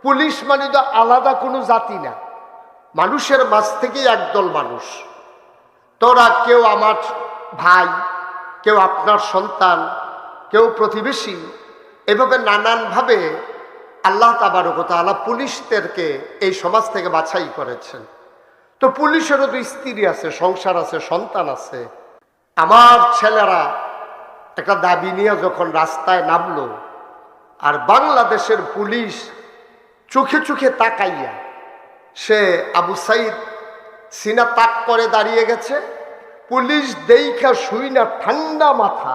Police মানে তো আলাদা কোনো জাতি না, মানুষের মাঝ থেকেই একদল মানুষ। তোরা কেউ আমার ভাই, কেউ আপনার সন্তান, কেউ প্রতিবেশী, এভাবে নানানভাবে আল্লাহ তাবারক ওয়া তাআলা পুলিশদেরকে এই সমাজ থেকে বাছাই করেছেন। তো পুলিশেরও তো স্ত্রী আছে, সংসার আছে, সন্তান আছে। আমার ছেলেরা একটা দাবি নিয়ে যখন রাস্তায় নামলো, আর বাংলাদেশের পুলিশ চোখে চোখে তাকাইয়া, সে আবু সাইদ সিনা তাক করে দাঁড়িয়ে গেছে, পুলিশ দেইখা শুই না ঠান্ডা মাথা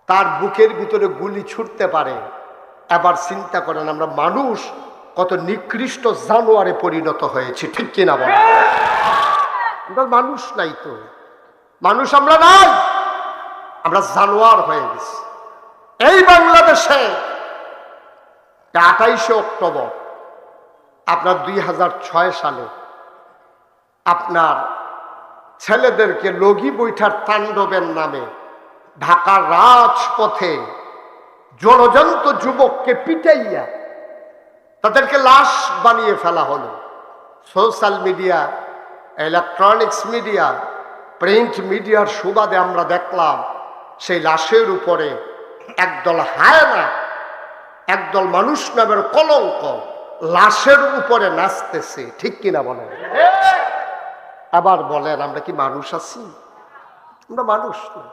তার বুকের ভিতরে গুলি ছুটতে পারে। এবার চিন্তা করেন আমরা মানুষ কত নিকৃষ্ট জানোয়ারে পরিণত হয়েছি, ঠিক কিনা বলেন? আমরা মানুষ নাই তো, মানুষ আমরা নাই, আমরা জানোয়ার হয়ে গেছি। এই বাংলাদেশে 28শে অক্টোবর আপনার 2006 সালে আপনার ছেলেদেরকে লগি বৈঠার তাণ্ডবের নামে ঢাকার রাজপথে জলজন্ত যুবককে পিটাইয়া তাদেরকে লাশ বানিয়ে ফেলা হলো। Social media, electronics media, print মিডিয়ার সুবাদে আমরা দেখলাম সেই লাশের উপরে একদল হায়না, একদল মানুষ নামের কলঙ্ক লাশের উপরে নাচতেছে, ঠিক কিনা বলেন? আবার বলেন আমরা কি মানুষ আছি? আমরা মানুষ না।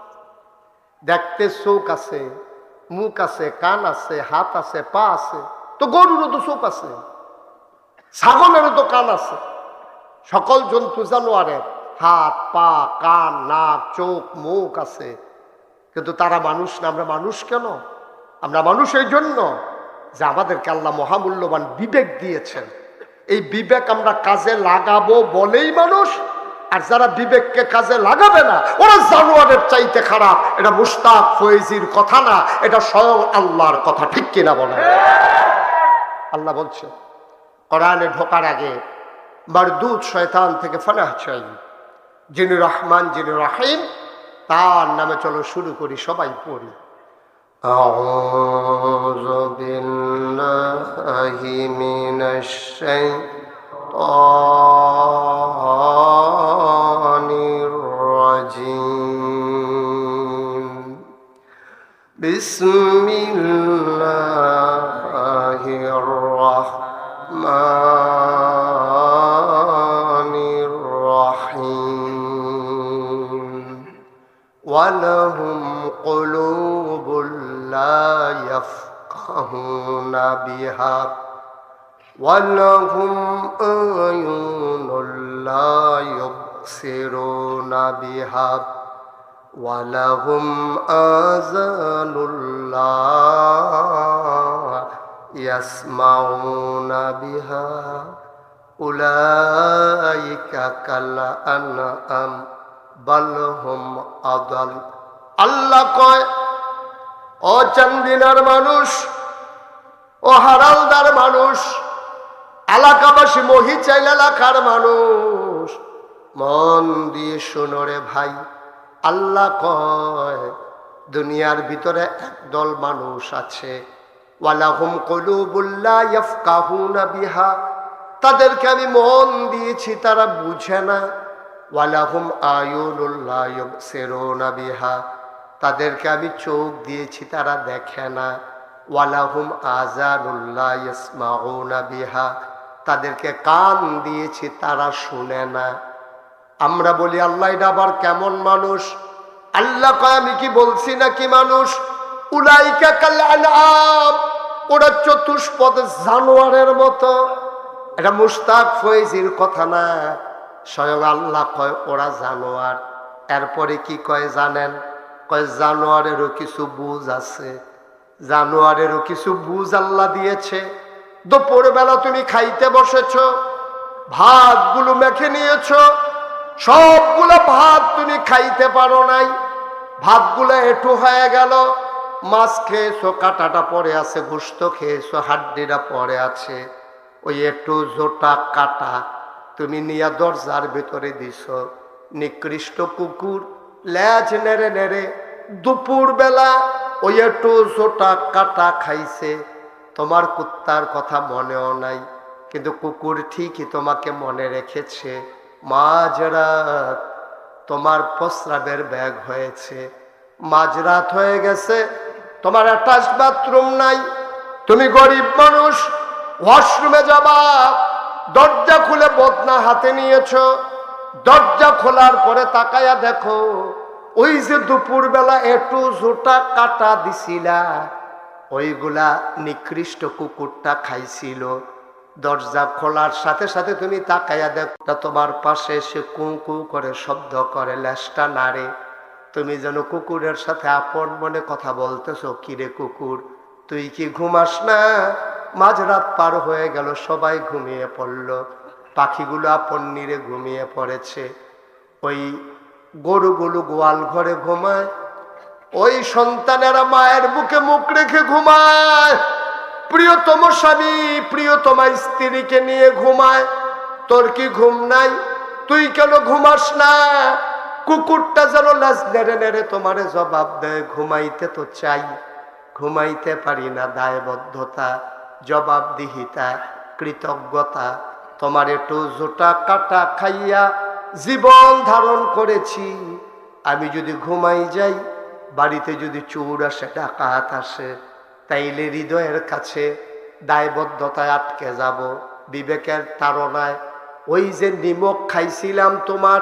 দেখতে চোখ আছে, মুখ আছে, কান আছে, হাত আছে, পা আছে, তো গরুরও তো চোখ আছে, ছাগলেরও তো কান আছে, সকল জন্তু জানোয়ারের হাত, পা, কান, নাক, চোখ, মুখ আছে, কিন্তু তারা মানুষ না। আমরা মানুষ কেন? আমরা মানুষ এই জন্য যে আমাদেরকে আল্লাহ মহামূল্যবান বিবেক দিয়েছেন। এই বিবেক আমরা কাজে লাগাবো বলেই মানুষ, আর যারা বিবেককে কাজে লাগাবে না ওরা জানোয়ারের চাইতে খারাপ। এটা মুশতাক ফয়েজির কথা না, এটা স্বয়ং আল্লাহর কথা, ঠিক কিনা বলেন? আল্লাহ বলছে কোরআনে ঢোকার আগে মারদুদ শয়তান থেকে ফানাহ চাই, যিনি রহমান, যিনি রহিম, তার নামে চলো শুরু করি, সবাই পড়ি। আউযু বিল্লাহি মিনাশ শাইতানির রাজিম। বিসমিল্লাহির রাহমানির রাহিম। ওয়ালাহুম কুলুবুল লা ইয়াফকাহুনা বিহা ওয়ালাহুম আয়ুনুল লা ইউবসিরুনা বিহা ওয়ালাহুম আযানুল লা ইয়াসমাউনা বিহা উলাইকা কাল আনআম বাল হুম আদাল। আল্লাহ কয়, ও চান্দিনার মানুষ, ও হারালদার মানুষ, এলাকাবাসী, মহিচাইল এলাকার মানুষ, মন দিয়ে শোনো রে ভাই। আল্লাহ কয় দুনিয়ার ভিতরে একদল মানুষ আছে, ওয়ালাহুম কুলুবুল লা ইয়াফকাহুনা বিহা, তাদেরকে আমি মন দিয়েছি তারা বুঝে না। ওয়ালাহুম আয়ুনুল লা ইউবসিরুনা বিহা, তাদেরকে আমি চোখ দিয়েছি তারা দেখে না। ওয়ালাহুম আযানুল লা ইয়াসমাউনা বিহা, তাদেরকে কান দিয়েছি তারা শুনে না। আমরা বলি আল্লাহ এটা আবার কেমন মানুষ? আল্লাহ কয় আমি কি বলছি নাকি মানুষ? উলাইকা কাল আনআম, ওরা চতুষ্পদ জানোয়ারের মতো। এটা মুশতাক ফয়েজির কথা না, স্বয়ং আল্লাহ কয় ওরা জানোয়ার। এরপরে কি কয় জানেন? কয় জানোয়ারেরও কিছু বুঝ আছে, জানোয়ারেরও কিছু বুঝ আল্লাহ দিয়েছে। দুপুরবেলা তুমি খাইতে বসেছ, ভাতগুলো মেখে নিয়েছ, সবগুলো ভাত তুমি খাইতে পারো নাই, ভাতগুলো এঁটো হয়ে গেল। মাছ খেয়েছো, কাঁটাটা পড়ে আছে, গোশত খেয়েছো, হাড্ডিটা পড়ে আছে, ওই একটু জোটা কাটা তুমি নিয়ে দরজার ভেতরে দিছ। নিকৃষ্ট কুকুর লেজ নেড়ে নেড়ে দুপুর বেলা ওই একটু জোটা কাটা খাইছে, তোমার কুত্তার কথা মনেও নাই, কিন্তু কুকুর ঠিকই তোমাকে মনে রেখেছে। মাঝরাত তোমার প্রস্রাবের ব্যাগ হয়েছে, মাঝরাত হয়ে গেছে, তোমার অ্যাটাচ বাথরুম নাই, তুমি গরিব মানুষ, ওয়াশরুমে যাবা, দরজা খুলে বদনা হাতে নিয়েছো, দরজা খোলার পরে তাকায়া দেখো ওই যে দুপুর বেলা একটু জোটা কাটা দিছিলা, ওইগুলা নিকৃষ্ট কুকুরটা খাইছিল। দরজা খোলার সাথে সাথে তুমি তাকায়া দেখো তোমার পাশে এসে কু কু করে শব্দ করে, লেজটা নাড়ে। তুমি যেন কুকুরের সাথে আপন মনে কথা বলতেছো, কিরে কুকুর তুই কি ঘুমাস না? মাঝরাত পার হয়ে গেল, সবাই ঘুমিয়ে পড়ল, পাখিগুলো আপন নিরে ঘুমিয়ে পড়েছে, ওই গরুগুলো গোয়াল ঘরে ঘুমায়, ওই সন্তানেরা মায়ের বুকে মুখ রেখে ঘুমায়, প্রিয়তম স্বামী প্রিয়তমা স্ত্রীকে নিয়ে ঘুমায়। তোর কি ঘুম নাই? তুই কেন ঘুমাস না? কুকুরটা যেন লাজ নেড়ে নেড়ে তোমারে জবাব দেয়, ঘুমাইতে তো চাই, ঘুমাইতে পারি না। দায়বদ্ধতা, জবাবদিহিতা, কৃতজ্ঞতা, তোমার একটু জোটা কাটা খাইয়া জীবন ধারণ করেছি। আমি যদি ঘুমাই যাই, বাড়িতে যদি চোর আসে, ডাকাত আসে, তাইলে হৃদয়ের কাছে দায়বদ্ধতায় আটকে যাব, বিবেকের তাড়নায়। ওই যে নিমক খাইছিলাম, তোমার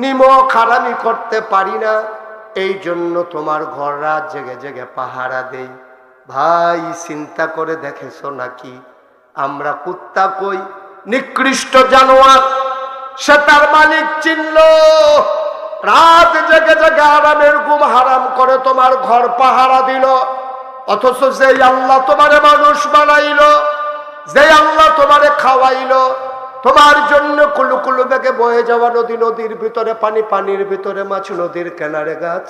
নিমক হারামি করতে পারি না, এই জন্য তোমার ঘর রাত জেগে জেগে পাহারা দেই। ভাই চিন্তা করে দেখেছো নাকি? আমরা কুত্তা কই নিকৃষ্ট জানোয়ার, সে তার মালিক চিনল, রাত জেগে জেগে আরামের ঘুম হারাম করে তোমার ঘর পাহারা দিল। অথচ যে আল্লাহ তোমারে মানুষ বানাইল, যে আল্লাহ তোমারে খাওয়াইল, তোমার জন্য কুলু কুলু বেগে বয়ে যাওয়া নদী, নদীর ভিতরে পানি, পানির ভিতরে মাছ, নদীর কিনারে গাছ,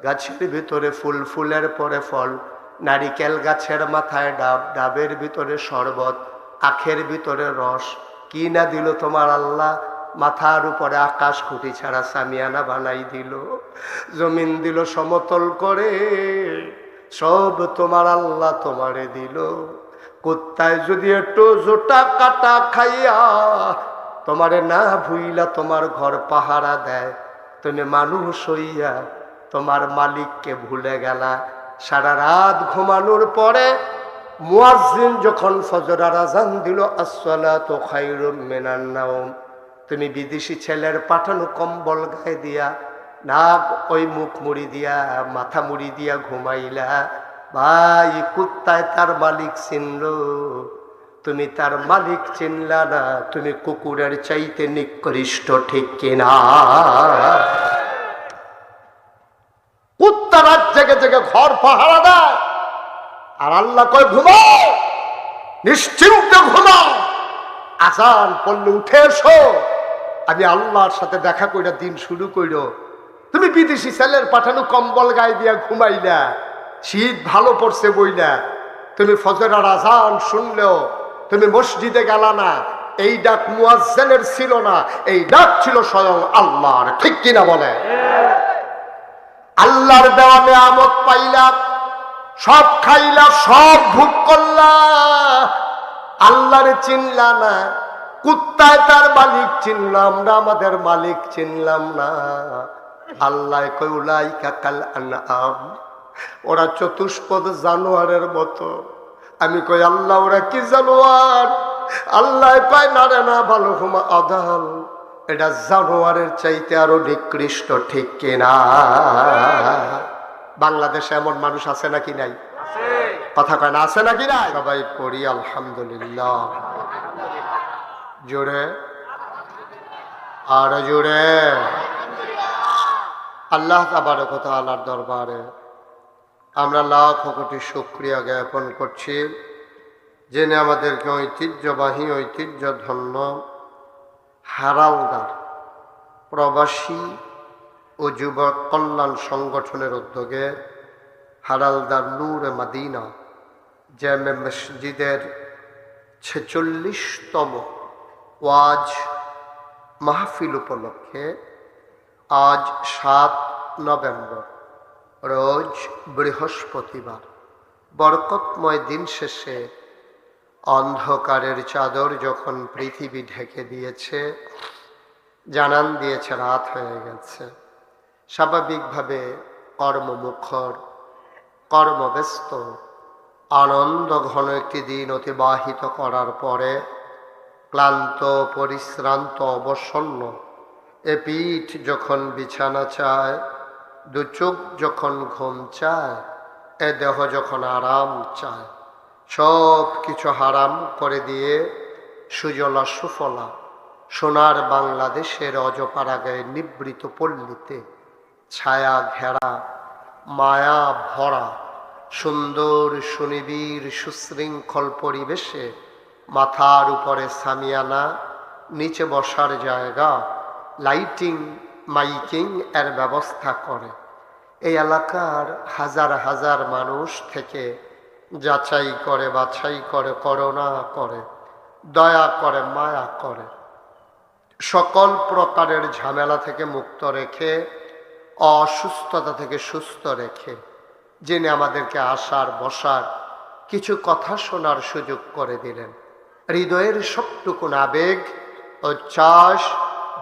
গাছের ভিতরে ফুল, ফুলের পরে ফল, নারিকেল গাছের মাথায় ডাব, ডাবের ভিতরে শরবত, আখের ভিতরে রস, কি না দিল তোমার আল্লাহ? মাথার উপরে আকাশ খুঁটি ছাড়া সামিয়ানা বানাই দিল, জমিন দিল সমতল করে, সব তোমার আল্লাহ তোমারে দিল। কুত্তায় যদি একটু জোটা কাটা খাইয়া তোমারে না ভুইলা তোমার ঘর পাহারা দেয়, তুমি মানুষ হইয়া তোমার মালিককে ভুলে গেলা। সারা রাত ঘুমানোর পরে মুয়াজ্জিন যখন ফজরের আযান দিল, আসসালাতু খায়রুম মিনান নাওম, তুমি বিদেশি ছেলের পাঠানো কম্বল গায়ে দিয়া, নাক ওই মুখ মুড়ি দিয়া, মাথা মুড়ি দিয়া ঘুমাইলা। ভাই কুত্তায় তার মালিক চিনল, তুমি তার মালিক চিনলা না, তুমি কুকুরের চাইতে নিকৃষ্ট, ঠিক কিনা? কুত্তা রাত জেগে জেগে ঘর পাহারা দেয়, আর আল্লাহ কয় ঘুমাও, নিশ্চিন্তে ঘুমাও, আজান পড়লে উঠে এসো, আমি আল্লাহর সাথে দেখা কইরা দিন শুরু কইরো। তুমি বিদেশি ছেলের পাঠানো কম্বল গায়ে দিয়া ঘুমাইলা, শীত ভালো পড়ছে বইলা, তুমি ফজরের আজান শুনলেও তুমি মসজিদে গেলা না, এই ডাক মুয়াজ্জিনের ছিল না, এই ডাক ছিল স্বয়ং আল্লাহর, ঠিক কিনা বলে? আল্লাহর দেওয়া নিয়ামত পাইলা, সব খাইলা, সব ভোগ করলা, আল্লাহরে চিনলা না। কুত্তায় তার মালিক চিনলাম, আমরা আমাদের মালিক চিনলাম না। আল্লাহ কয় উলাইকা কাল আনআম, ওরা চতুষ্পদ জানোয়ারের মতো। আমি কই আল্লাহ ওরা কি জানোয়ার? আল্লাহ কয় না রে না, ভালো হুমা আদাল, এটা জানোয়ারের চাইতে আরো নিকৃষ্ট, ঠিক কিনা? বাংলাদেশে এমন মানুষ আছে নাকি নাই? কথা কয় না, আছে নাকি নাই? সবাই পড়ি আলহামদুলিল্লাহ, জোরে আর জোরে। আল্লাহ তাবারক ওয়া তাআলার দরবারে আমরা লাখ কোটি শুকরিয়া জ্ঞাপন করছি, যিনি আমাদেরকে ঐতিহ্যবাহী, ঐতিহ্যধন্য হারালদার প্রবাসী ও যুবক কল্যাণ সংগঠনের উদ্যোগে হারালদার নূরে মদিনা জামে মসজিদের 46তম ওয়াজ মাহফিল উপলক্ষে আজ 7 নভেম্বর রোজ বৃহস্পতিবার বরকতময় দিন শেষে অন্ধকারের চাদর যখন পৃথিবী ঢেকে দিয়েছে, জানান দিয়েছে রাত হয়ে গেছে। স্বাভাবিকভাবে কর্মমুখর, কর্মব্যস্ত, আনন্দ ঘন একটি দিন অতিবাহিত করার পরে ক্লান্ত, পরিশ্রান্ত, অবসন্ন এ পিঠ যখন বিছানা চায়, দু চোখ যখন ঘুম চায়, এ দেহ যখন আরাম চায়, সব কিছু হারাম করে দিয়ে সুজলা সুফলা সোনার বাংলাদেশের অজপাড়াগায়ে নিবৃত পল্লীতে ছায়া ঘেরা, মায়া ভরা, সুন্দর সুনিবিড় সুশৃঙ্খল পরিবেশে মাথার উপরে সামিয়ানা, নিচে বসার জায়গা, লাইটিং, মাইকিং এর ব্যবস্থা করে এই এলাকার হাজার হাজার মানুষ থেকে যাচাই করে, বাছাই করে, করুণা করে, দয়া করে, মায়া করে, সকল প্রকারের ঝামেলা থেকে মুক্ত রেখে, অসুস্থতা থেকে সুস্থ রেখে, যিনি আমাদেরকে আসার বসার, কিছু কথা শোনার সুযোগ করে দিলেন। হৃদয়ের সবটুকুন আবেগ, উচ্ছ্বাস,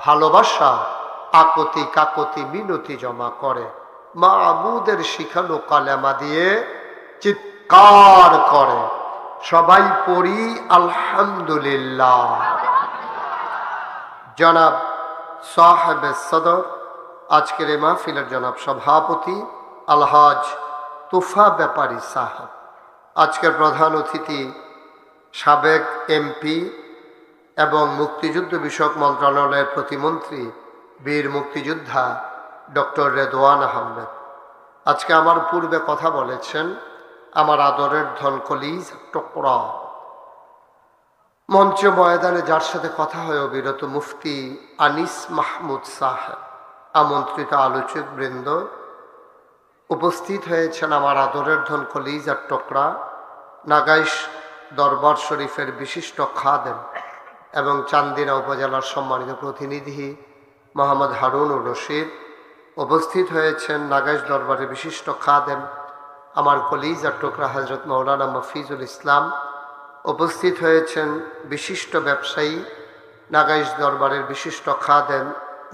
ভালোবাসা, আকতি কাকতি মিনতি জমা করে মাবুদের শিখানো কালেমা দিয়ে চিৎকার করে, সবাই পড়ি আলহামদুলিল্লাহ। জনাব সাহেবে সদর, আজকের এই মাহফিলের জনাব সভাপতি আলহাজ তুফা ব্যাপারী সাহেব, আজকের প্রধান অতিথি সাবেক এমপি এবং মুক্তিযুদ্ধ বিষয়ক মন্ত্রণালয়ের প্রতিমন্ত্রী বীর মুক্তিযোদ্ধা ডক্টর রেদওয়ান আহমেদ। আজকে আমার পূর্বে কথা বলেছেন আমার আদরের ধন কলিজ টুকরা, মঞ্চ ময়দানে যার সাথে কথা হয় অবিরত মুফতি আনিস মাহমুদ সাহেব, আমন্ত্রিত আলোচক বৃন্দ, উপস্থিত হয়েছেন আমার আদরের ধন কলিজ আর টুকরা নাগাইশ দরবার শরীফের বিশিষ্ট খাদেম এবং চান্দিনা উপজেলার সম্মানিত প্রতিনিধি মোহাম্মদ হারুনুর রশিদ। উপস্থিত হয়েছেন নাগাইশ দরবারের বিশিষ্ট খাদেম আমার কলিজ আর টুকরা হজরত মৌলানা মফিজুল ইসলাম। উপস্থিত হয়েছেন বিশিষ্ট ব্যবসায়ী নাগাইশ দরবারের বিশিষ্ট খাদেম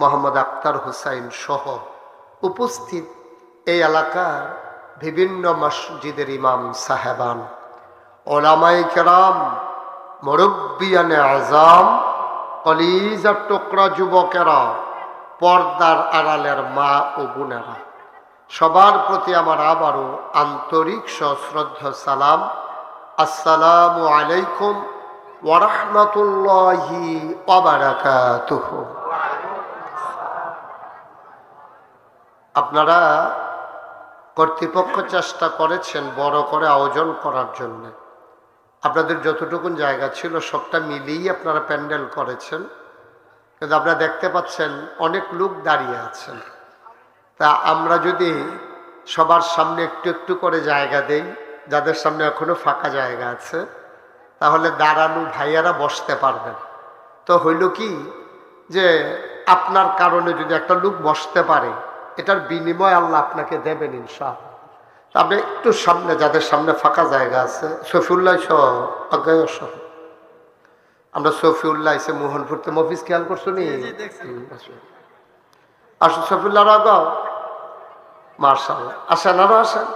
মোহাম্মদ আক্তার হুসাইন সহ উপস্থিত এই এলাকার বিভিন্ন মসজিদের ইমাম সাহেবান, ওলামায়ে কেরাম, মুরব্বিয়ানে আযাম, কলিজার টুকরা যুবকেরা, পর্দার আড়ালের মা ও বোনেরা, সবার প্রতি আমার আবারও আন্তরিক সশ্রদ্ধ সালাম। আসসালামু আলাইকুম ওয়া রাহমাতুল্লাহি ওয়া বারাকাতুহু। আপনারা কর্তৃপক্ষ চেষ্টা করেছেন বড় করে আয়োজন করার জন্য, আপনাদের যতটুকুন জায়গা ছিল সবটা মিলিয়েই আপনারা প্যান্ডেল করেছেন, কিন্তু আপনারা দেখতে পাচ্ছেন অনেক লোক দাঁড়িয়ে আছেন। তা আমরা যদি সবার সামনে একটু একটু করে জায়গা দেই, যাদের সামনে এখনো ফাঁকা জায়গা আছে, তাহলে দাঁড়ানো ভাইয়ারা বসতে পারবেন। তো হইল কি যে আপনার কারণে যদি একটা লোক বসতে পারে, এটার বিনিময় আল্লাহ আপনাকে দেবেন ইনশাআল্লাহ। আপনি একটু সামনে, যাদের সামনে ফাঁকা জায়গা আছে, সফিউল্লাহ সহ আজ্ঞায় সহ, আমরা সফিউল্লাহ এসে মোহনপুরতে মফিজ খেয়াল করছো নি? আসো সফিউল্লাহ আগাও, মার্শাল্লাহ, আসেন আরো আসেন।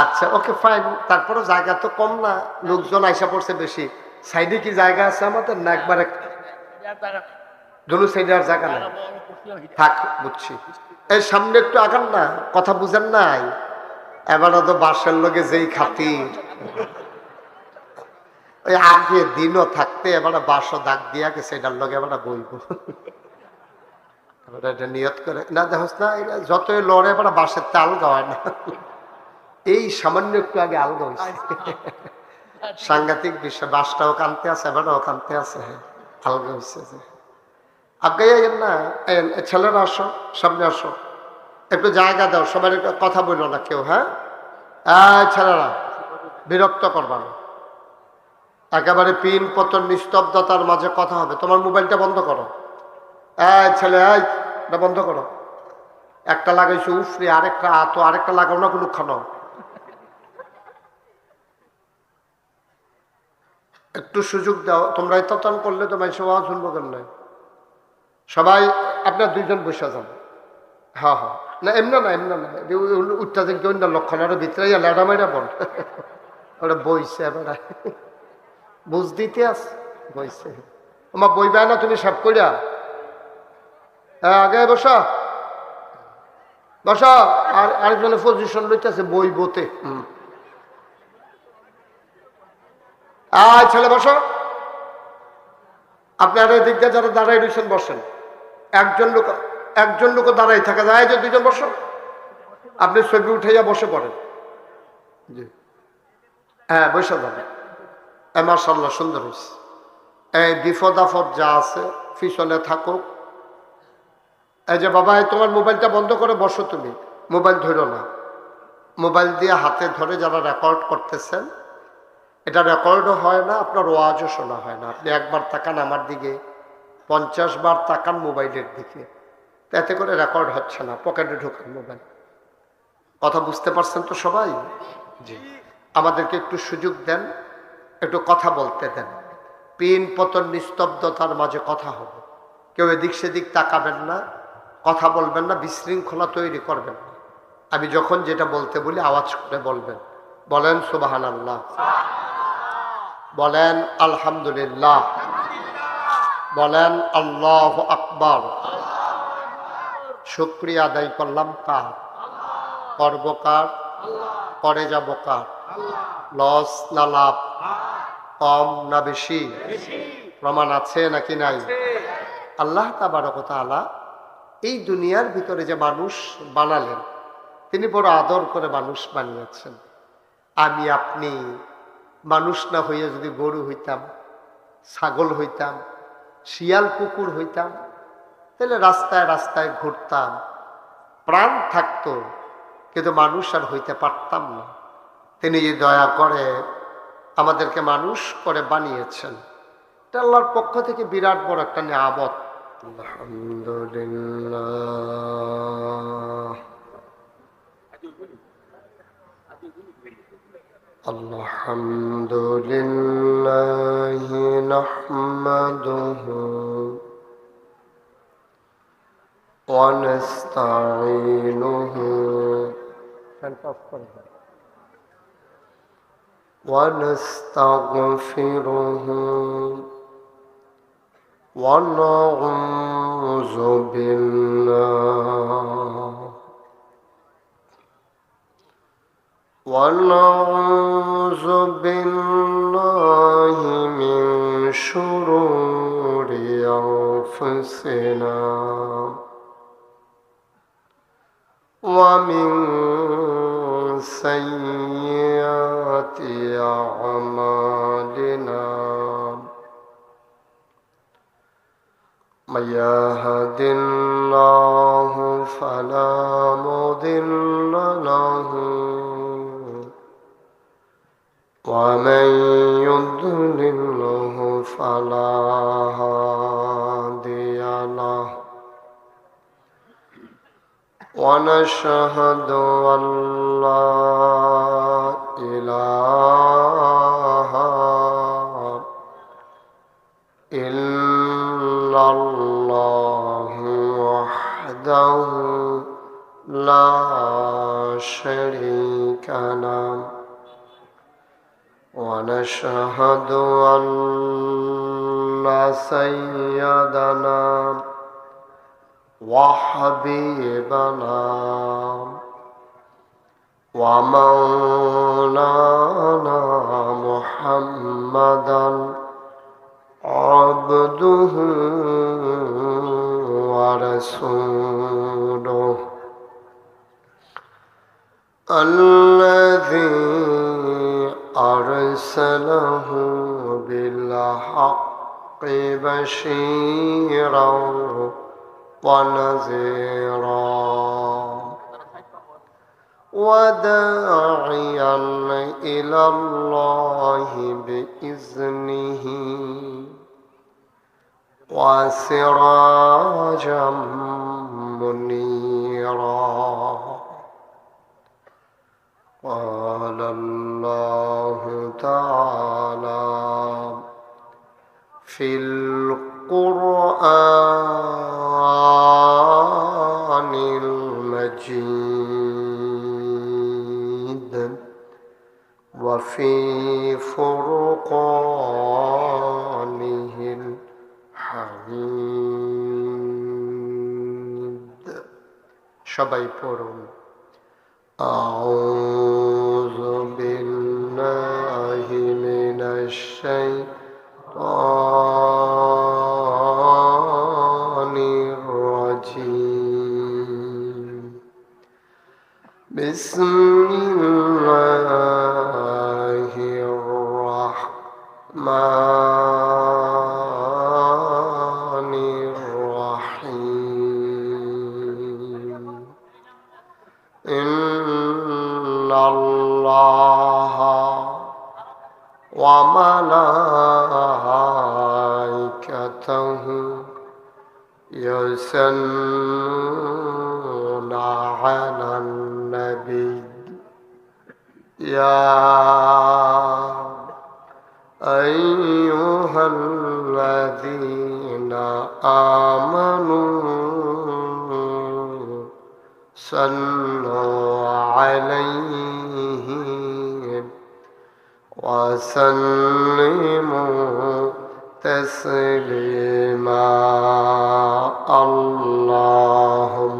আচ্ছা, ওকে, ফাইন। তারপরে জায়গা তো কম না, লোকজন আইসা পড়ছে বেশি। সাইডে কি জায়গা আছে আমাদের না একবারে দুনো সাইডে আর জায়গা নাই? থাক, বুঝছি। এই সামনে একটু আগান না, কথা বুঝেন নাই? এবারে তো বাসের লোকে যেই খাতির, ওই আগে দিনও থাকতে এবারে বাসও দাগ দিয়া গেছে, এটার লোক এবারে বইব। এটা নিয়ত করে না, দেখোস না, যতই লড়ে এবারে বাসের তে আলগা হয় না। এই সামান্য একটু আগে আলগা হয়েছে, সাংঘাতিক বিষয়। বাসটাও কানতে আছে, এবারেও কানতে আছে, আলগা হয়েছে। আজ্ঞাই না, ছেলেরা আসো, সামনে আসো, একটু জায়গা দাও, সবাই কথা বললো না কেউ। হ্যাঁ, ছেলেরা বিরক্ত করবা না, একেবারে পিন পতন নিস্তব্ধতার মাঝে কথা হবে। তোমার মোবাইলটা বন্ধ করো। ছেলে, এটা বন্ধ করো। একটা লাগাইছো উফরে, আরেকটা আরেকটা লাগাও না কোনো খানো। একটু সুযোগ দাও। তোমরা ততন করলে তো মানুষ আওয়াজ শুনবো কেন? সবাই আপনার দুইজন বসে যান। হ্যাঁ হ্যাঁ, না এমনা না, এমনা না, উত্তাজক কেউ না, লক্ষণ আরো ভিতরে লেডা মাইরা বল। ওরা বইছে এবার বুঝ দিতে আস বইছে। আমার বইবে না, তুমি সব করিয়া আগে বসা বসা। আর আরেকজনের পজিশন লইতেছে বই বোতে। ছেলে বসো। আপনার এদিক দিয়ে যারা দাঁড়াই রয়েছেন বসেন। একজন লোক দাঁড়াই থাকা যায় যে দুজন বসো। আপনি ছবি উঠাইয়া বসে পড়েন। জি হ্যাঁ, বসে যাবে। মাশাআল্লাহ, সুন্দর হয়েছে। এই বিপদ আপদ যা আছে পিছনে থাকুক। এই যে বাবা, তোমার মোবাইলটা বন্ধ করে বসো। তুমি মোবাইল ধরো না। মোবাইল দিয়ে হাতে ধরে যারা রেকর্ড করতেছেন, এটা রেকর্ডও হয় না, আপনার ওয়াজও শোনা হয় না। আপনি একবার তাকান আমার দিকে, 50 বার তাকান মোবাইলের দিকে, এতে করে রেকর্ড হচ্ছে না। পকেটে ঢোকান মোবাইল। কথা বুঝতে পারছেন তো সবাই? জি, আমাদেরকে একটু সুযোগ দেন, একটু কথা বলতে দেন। পিন পতন নিস্তব্ধতার মাঝে কথা হবে। কেউ এদিক সেদিক তাকাবেন না, কথা বলবেন না, বিশৃঙ্খলা তৈরি করবেন না। আমি যখন যেটা বলতে বলি আওয়াজ করে বলবেন। বলেন সুবহানাল্লাহ, বলেন আলহামদুলিল্লাহ, বলেন আল্লাহু আকবার। শুকরিয়া আদায় করলাম কার? করব কার? করে যাব কার? লস না লাভ? কম না বেশি? প্রমাণ আছে নাকি নাই? আল্লাহ তাবারক ওয়া তাআলা এই দুনিয়ার ভিতরে যে মানুষ বানালেন, তিনি বড় আদর করে মানুষ বানিয়েছেন। আমি আপনি মানুষ না হইয়া যদি গরু হইতাম, ছাগল হইতাম, শিয়াল কুকুর হইতাম, তাহলে রাস্তায় রাস্তায় ঘুরতাম, প্রাণ থাকতো, কিন্তু মানুষ আর হইতে পারতাম না। তিনি যে দয়া করে আমাদেরকে মানুষ করে বানিয়েছেন, এটা আল্লাহর পক্ষ থেকে বিরাট বড় একটা নিয়ামত। আলহামদুলিল্লাহ, আলহামদুলিল্লাহ নাহমাদুহু ওয়া নাস্তাঈনুহু ওয়া নাস্তাগফিরুহু ওয়া নাউযু বিল্লাহ ونعوذ بالله من شرور أنفسنا ومن سيئات أعمالنا من يهد الله فلا مضل له ومن يضلله فلا هادي له ونشهد أن لا إله إلا الله وحده لا شريك له ونشهد أن سيدنا وحبيبنا ومولانا محمدا عبده ورسوله الذي أرسله بالحق بشيرا ونذيرا وداعيا إلى الله بإذنه وسراجا منيرا. قال الله تعالى في القرآن المجيد وفي فرقانه الحميد সবাই পড়ুন أعوذ بالله من الشيطان الرجيم بسم الله الرحمن الرحيم إن الله وملائكته يصلون على النبي يا أيها الذين آمنوا صلوا عليه وسلموا تسليما اللهم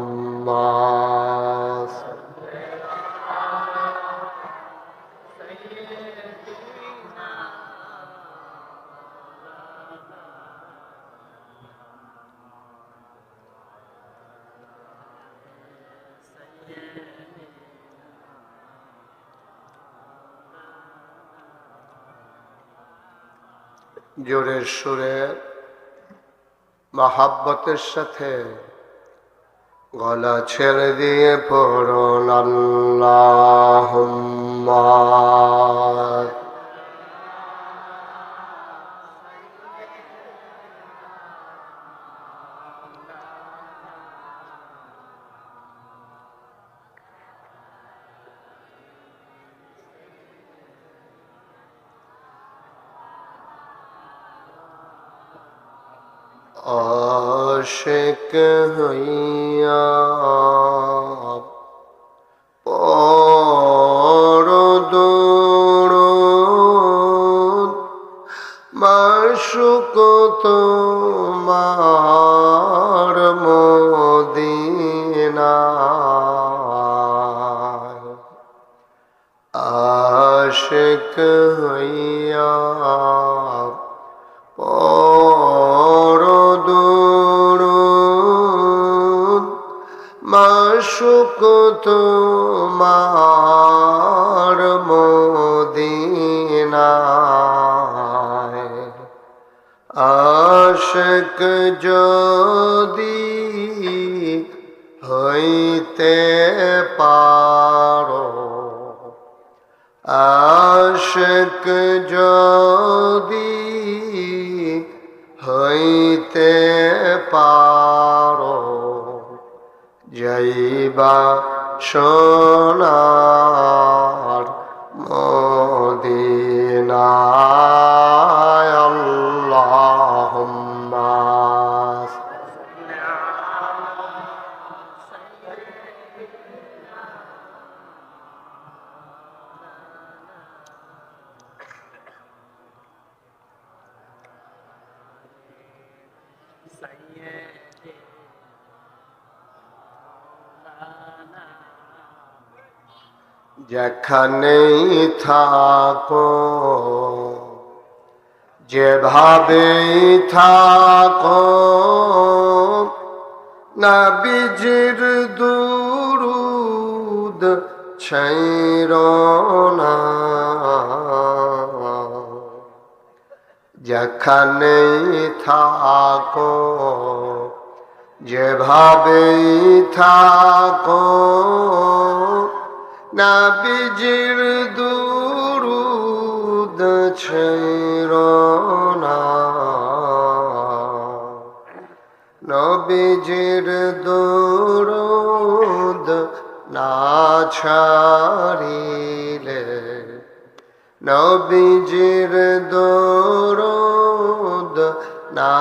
জোরের সুরে মহাব্বতের সাথে গলা ছেড়ে দিয়ে পড়ুন আল্লাহুম্মা आशिक हइया पर दुरूद माशुक तुम्हार मदीना आशिक हइया মাশুক তোমার মদিনায় আশিক যদি হইতে পারো আশিক যদি হইতে পারো যাইবা সোনার মদিনায় আল্লাহুম্মা যেখানেই থাকো যেভাবেই থাকো নবীজির দুরূদ ছাইরো না যেখানেই থাকো যেভাবেই থাকো নবীজির দুরূদ ছাইরো না নবীজির দুরূদ না ছাড়িলে নবীজির দরুদ না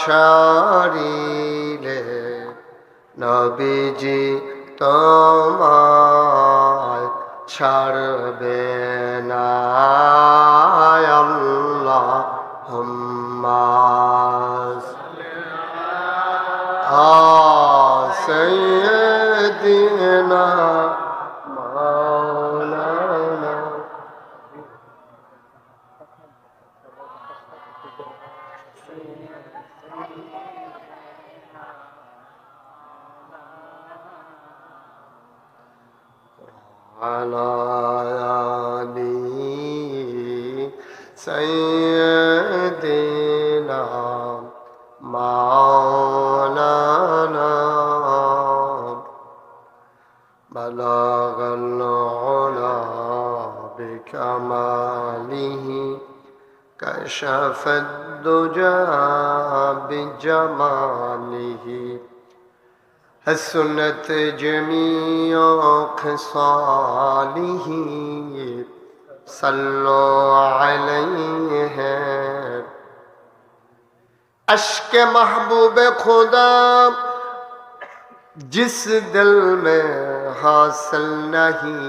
ছাড়িলে নবীজি তোমায় ছাড়বে না আল্লাহুম্মা সাইয়্যিদিনা মাওলানা على آل سيدنا مولانا بلغ العلا بكماله كشف الدجى بجماله حسنت جميع خصاله صلوا عليه اشک محبوب خدا جس دل میں حاصل نہیں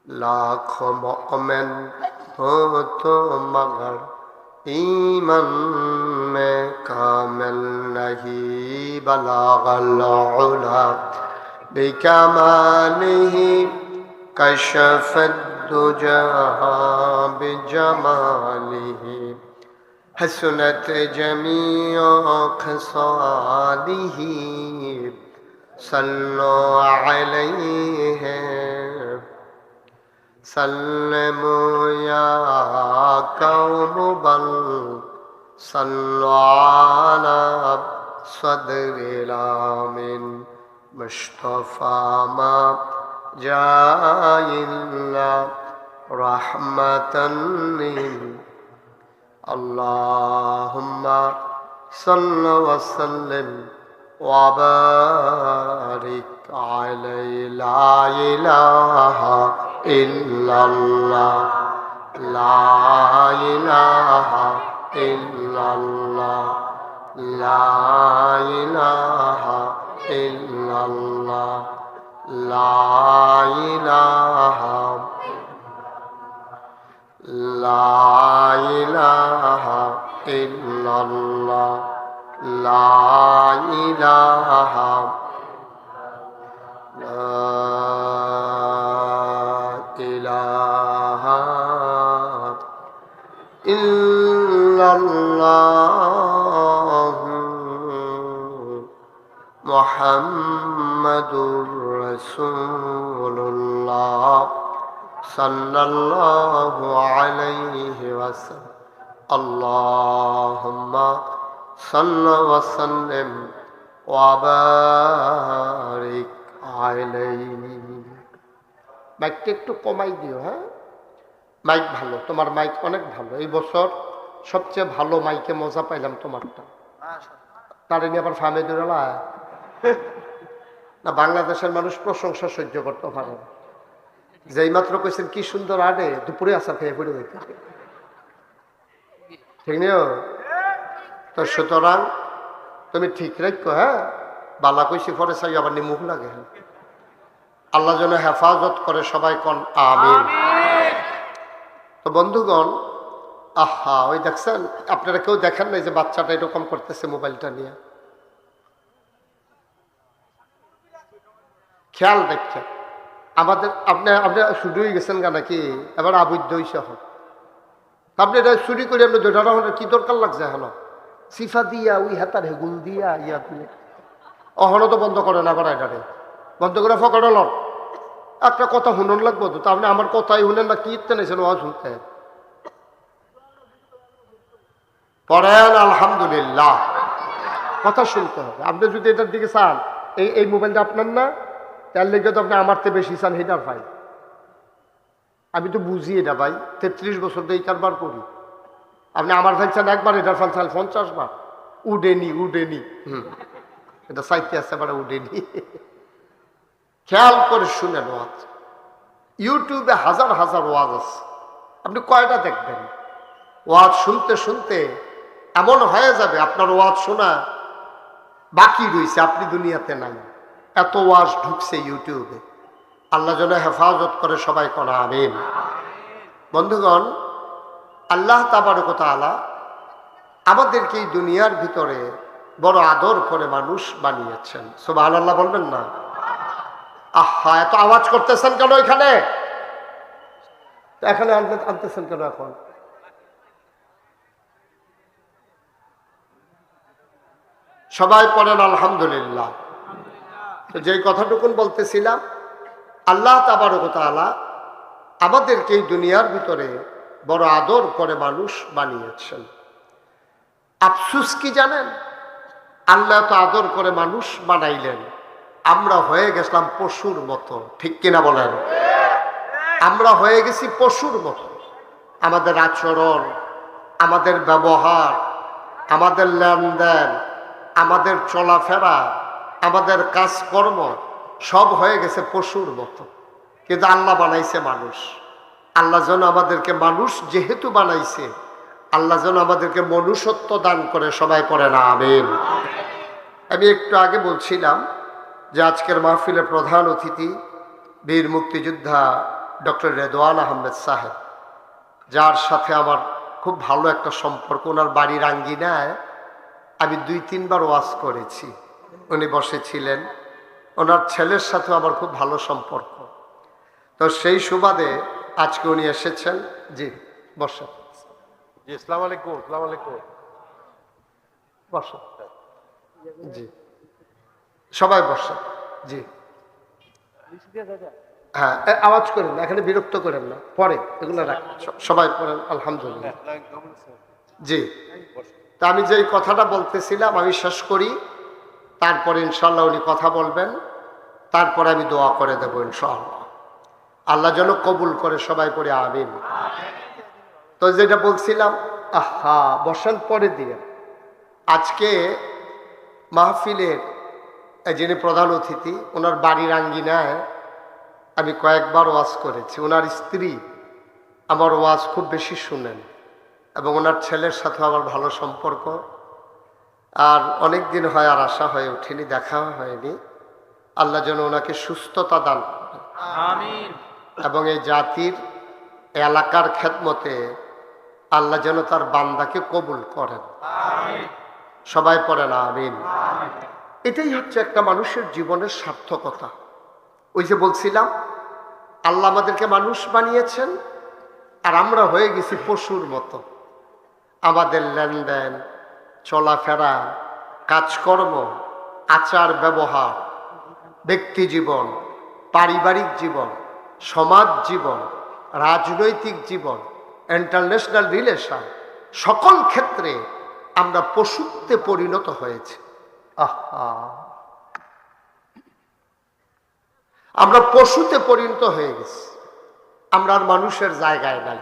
لاکھوں مومن ہو تو مگر ایمان میں کامل نہیں بلغ العلا بکمالہ کشف الدجى بجمالہ حسنت جميع خصاله صلوا عليه سلموا يا قوم بل صلوا على صدر الآمن مصطفى ما جاء إلا رحمة اللهم صل وسلم وبارك عليه لا إله إلا الله لا إله إلا الله لا إله إلا الله لا إله لا إله إلا الله لا إله لا إله إلا الله محمد رسول الله صلى الله عليه وسلم اللهم صل وسلم وبارك عليه মাইকটা একটু কমাই দিও হ্যাঁ মাইক ভালো তোমার মাইক অনেক ভালো এই বছর সবচেয়ে ভালো মাইকে মজা পাইলাম তোমারটা তারে নিয়ে আবার ফামে দৌড়ালা না বাংলাদেশের মানুষ প্রশংসা সহ্য করতে পারে না যেই মাত্র কইছেন কি সুন্দর আডে দুপুরে আসা খেয়ে পড়ে দেখতে ঠিক নিও তো সুতরাং তুমি ঠিক রাখো হ্যাঁ বালা কইছি পরে চাই আবার নিমুখ লাগে আল্লাহ যেন হেফাজত করে সবাই কোন আমিন তো বন্ধুগণ আহা ওই দেখছেন আপনারা কেউ দেখেন নাই যে বাচ্চাটা এরকম করতেছে মোবাইলটা নিয়ে খেয়াল দেখছেন আমাদের আপনি শুরু হয়ে গেছেন গা নাকি এবার আবদ্ধ হয়েছে এখন আপনি এটা চুরি করে আপনি দুইটা কি দরকার লাগছে এখন সিফা দিয়া ওই হাতার হেগুল দিয়া ইয়া তুলে অহনো তো বন্ধ করে না আবার এটারে বন্ধ করে ফকড়ল একটা কথা শুনুন লাগবো তো আপনি আমার কথাই শুনেন না কি ইত্যে নেছেন ও শুনতে পড়েন আলহামদুলিল্লাহ কথা শুনতে হবে আপনি যদি এটার দিকে চান এই মোবাইলটা আপনার না তার লেগে তো আপনি আমার থেকে বেশি চান হেটার ভাই আমি তো বুঝি এটা ভাই 33 বছর দিয়ে এই কারবার করি আপনি আমার ভাই চান একবার এটার ফান চান 50 বার উডেনি এটা সাইতে আছে এবার উডেনি খেয়াল করে শুনেন ওয়াজ ইউটিউবে হাজার হাজার ওয়াজ আছে আপনি কয়টা দেখবেন ওয়াজ শুনতে শুনতে এমন হয়ে যাবে আপনার ওয়াজ শোনা বাকি রয়েছে, আপনি দুনিয়াতে নাই, এত ওয়াজ ঢুকছে ইউটিউবে। আল্লাহ যেন হেফাজত করে, সবাই করা আমিন। বন্ধুগণ, আল্লাহ তাবারক ওয়া তাআলা আমাদেরকে এই দুনিয়ার ভিতরে বড় আদর করে মানুষ বানিয়েছেন। সুবহানাল্লাহ বলবেন না? আহা, এত আওয়াজ করতেছেন কেন এখানে? এখানে আনতেছেন কেন এখন? সবাই পড়েন আলহামদুলিল্লাহ। তো যেই কথাটুকুন বলতেছিলাম, আল্লাহ তাবারক ওয়া তাআলা আমাদেরকে এই দুনিয়ার ভিতরে বড় আদর করে মানুষ বানিয়েছেন। আফসুস কি জানেন? আল্লাহ তো আদর করে মানুষ বানাইলেন, আমরা হয়ে গেছিলাম পশুর মতো। ঠিক কিনা বলেন? আমরা হয়ে গেছি পশুর মতো। আমাদের আচরণ, আমাদের ব্যবহার, আমাদের লেনদেন, আমাদের চলাফেরা, আমাদের কাজকর্ম সব হয়ে গেছে পশুর মতো। কিন্তু আল্লাহ বানাইছে মানুষ। আল্লাহ যেন আমাদেরকে মানুষ যেহেতু বানাইছে, আল্লাহ যেন আমাদেরকে মনুষ্যত্ব দান করে, সবাই পড়ে না আমিন। আমি একটু আগে বলছিলাম যে আজকের মাহফিলের প্রধান অতিথি বীর মুক্তিযোদ্ধা ডক্টর রেদওয়ান আহমেদ সাহেব, যার সাথে আমার খুব ভালো একটা সম্পর্ক। ওনার বাড়ির আঙ্গিনায় আমি 2-3 বার ওয়াজ করেছি, উনি বসেছিলেন। ওনার ছেলের সাথে আমার খুব ভালো সম্পর্ক। তো সেই সুবাদে আজকে উনি এসেছেন। জি বসেন। জি, আসসালামু আলাইকুম। আসসালামু আলাইকুম। বসেন। জি সবাই বসেন। জি হ্যাঁ, আওয়াজ করেন না, এখানে বিরক্ত করেন না, পরে এগুলো রাখেন। সবাই পড়েন আলহামদুলিল্লাহ। জি, তা আমি যেই কথাটা বলতেছিলাম আমি শেষ করি, তারপরে ইনশাল্লাহ উনি কথা বলবেন, তারপরে আমি দোয়া করে দেবো ইনশাআল্লাহ। আল্লাহ যেন কবুল করে, সবাই পড়ে আমিন। তো যেটা বলছিলাম, আহা বসেন, পরে দিয়ে আজকে মাহফিলের যিনি প্রধান অতিথি, ওনার বাড়ির আঙ্গিনায় আমি কয়েকবার ওয়াজ করেছি। ওনার স্ত্রী আমার ওয়াজ খুব বেশি শুনেন, এবং ওনার ছেলের সাথে আমার ভালো সম্পর্ক। আর অনেক দিন হয় আর আশা হয়ে ওঠেনি, দেখা হয়নি। আল্লাহ যেন ওনাকে সুস্থতা দান করেন, আমিন। এবং এই জাতির এলাকার খেদমতে আল্লাহ যেন তার বান্দাকে কবুল করেন, আমিন। সবাই পড়েন আমিন। এটাই হচ্ছে একটা মানুষের জীবনের সার্থকতা। ওই যে বলছিলাম, আল্লাহ আমাদেরকে মানুষ বানিয়েছেন, আর আমরা হয়ে গেছি পশুর মতো। আমাদের লেনদেন, চলাফেরা, কাজকর্ম, আচার ব্যবহার, ব্যক্তি জীবন, পারিবারিক জীবন, সমাজ জীবন, রাজনৈতিক জীবন, ইন্টারন্যাশনাল রিলেশন, সকল ক্ষেত্রে আমরা পশুত্বে পরিণত হয়েছি। আহা, আমরা পশুতে পরিণত হয়ে গেছি, আমরা আর মানুষের জায়গায় নাই।